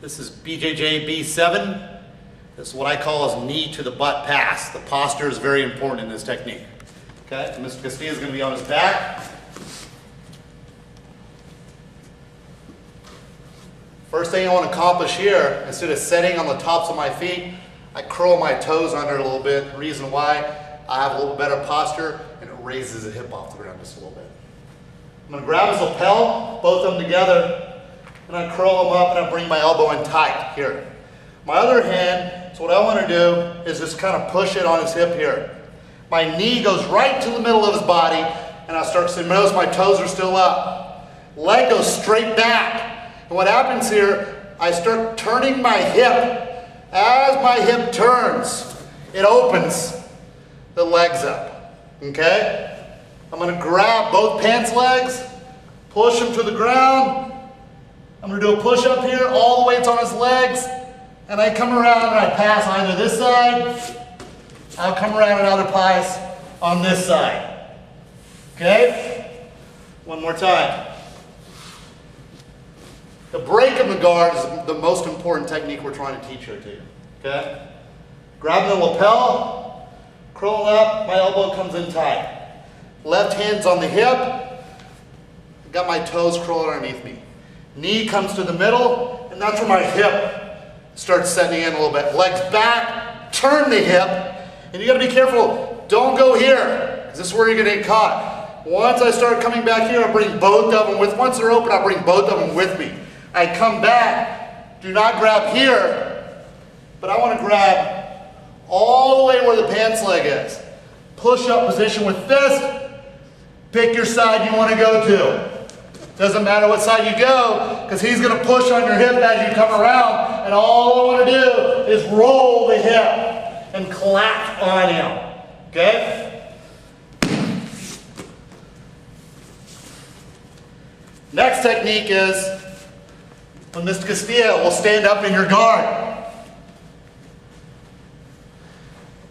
This is BJJ B7. This is what I call a knee to the butt pass. The posture is very important in this technique. Okay, so Mr. Castillo is going to be on his back. First thing I want to accomplish here, instead of setting on the tops of my feet, I curl my toes under a little bit. The reason why, I have a little better posture and it raises the hip off the ground just a little bit. I'm going to grab his lapel, both of them together, and I curl them up and I bring my elbow in tight here. My other hand, so what I want to do is just kind of push it on his hip here. My knee goes right to the middle of his body and I start to notice my toes are still up. Leg goes straight back. And what happens here, I start turning my hip. As my hip turns, it opens the legs up. Okay? I'm going to grab both pants legs, push him to the ground. I'm going to do a push up here, all the weights on his legs, and I come around and I pass either this side, I'll come around and other pass on this side. Okay? One more time. The break of the guard is the most important technique we're trying to teach here to you. Okay? Grab the lapel, curl it up, my elbow comes in tight. Left hand's on the hip, got my toes curled underneath me. Knee comes to the middle, and that's where my hip starts setting in a little bit. Legs back, turn the hip, and you gotta be careful, don't go here, because this is where you're gonna get caught. Once I start coming back here, I bring both of them with, once they're open, I bring both of them with me. I come back, do not grab here, but I wanna grab all the way where the pants leg is. Push up position with fist, pick your side you wanna go to. Doesn't matter what side you go, because he's going to push on your hip as you come around, and all I want to do is roll the hip and collapse on him. Okay? Next technique is when Mr. Castillo will stand up in your guard.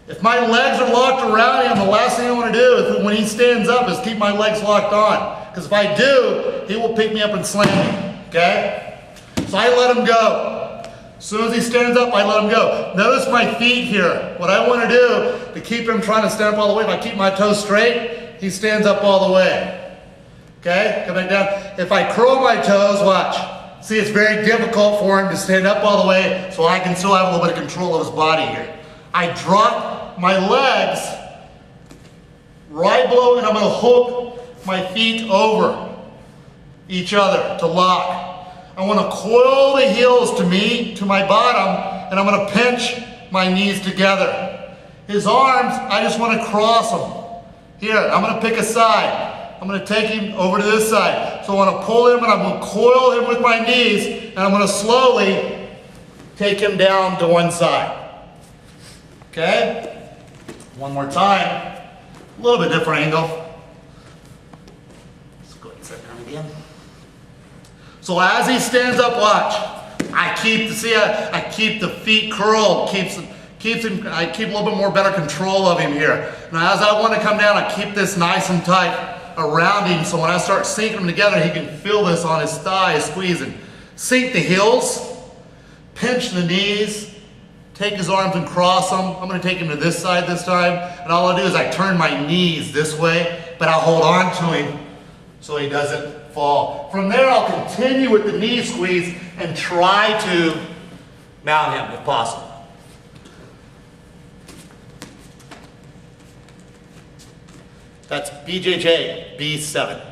If my legs are locked around him, the last thing I want to do is when he stands up is keep my legs locked on. Because if I do, he will pick me up and slam me, okay? So I let him go. As soon as he stands up, I let him go. Notice my feet here. What I want to do to keep him trying to stand up all the way, if I keep my toes straight, he stands up all the way. Okay, come back down. If I curl my toes, watch. See, it's very difficult for him to stand up all the way, so I can still have a little bit of control of his body here. I drop my legs right below, and I'm going to hook my feet over each other to lock. I want to coil the heels to me, to my bottom, and I'm going to pinch my knees together. His arms, I just want to cross them. Here, I'm going to pick a side. I'm going to take him over to this side. So I want to pull him and I'm going to coil him with my knees, and I'm going to slowly take him down to one side. Okay? One more time. A little bit different angle. So as he stands up, watch. I keep the feet curled, I keep a little bit more better control of him here. Now as I want to come down, I keep this nice and tight around him, so when I start sinking them together, he can feel this on his thighs squeezing. Sink the heels, pinch the knees, take his arms and cross them. I'm going to take him to this side this time, and all I do is I turn my knees this way, but I'll hold on to him so he doesn't fall. From there, I'll continue with the knee squeeze and try to mount him if possible. That's BJJ B7.